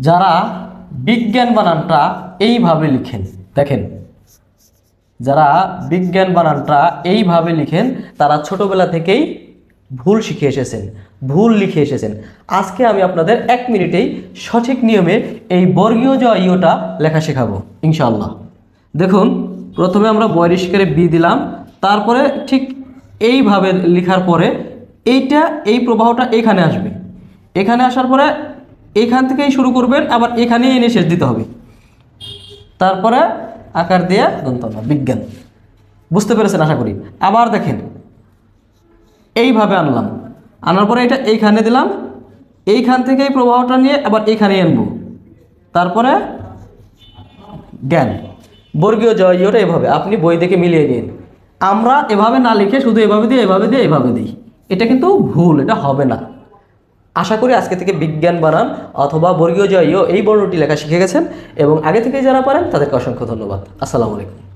যারা বিজ্ঞান বানানটা এইভাবে লিখেন, দেখেন, যারা বিজ্ঞান বানানটা এইভাবে লিখেন তারা ছোটবেলা থেকেই ভুল শিখে এসেছেন, ভুল লিখে এসেছেন। আজকে আমি আপনাদের 1 মিনিটেই সঠিক নিয়মে এই বর্গীয় জ ইয়টা লেখা শেখাবো ইনশাআল্লাহ। দেখুন, প্রথমে আমরা বয়রিষ্কারে বি দিলাম, তারপরে ঠিক এইভাবে লেখার পরে এই প্রবাহটা এখানে আসবে, এখানে আসার পরে এখান থেকেই শুরু করবেন, আবার এখানে এনে শেষ দিতে হবে, তারপরে আকার দিয়ে দন্তন্য বিজ্ঞান। বুঝতে পেরেছেন আশা করি। আবার দেখেন, এইভাবে আনলাম, আনার পরে এটা এইখানে দিলাম, এইখান থেকে এই প্রবাহটা নিয়ে আবার এইখানে আনবো, তারপরে জ্ঞান। বর্গীয় জ ইয়টা এভাবে আপনি বই দেখে মিলিয়ে নিন। আমরা এভাবে না লিখে শুধু এভাবে দিই, এভাবে দিই, এভাবে দিই, এটা কিন্তু ভুল, এটা হবে না। আশা করি আজকে থেকে বিজ্ঞান বানান অথবা বর্গীয় জ ইয় এই বর্ণটি লেখা শিখে গেছেন এবং আগে থেকে যারা পারেন তাদেরকে অসংখ্য ধন্যবাদ। আসসালামু আলাইকুম।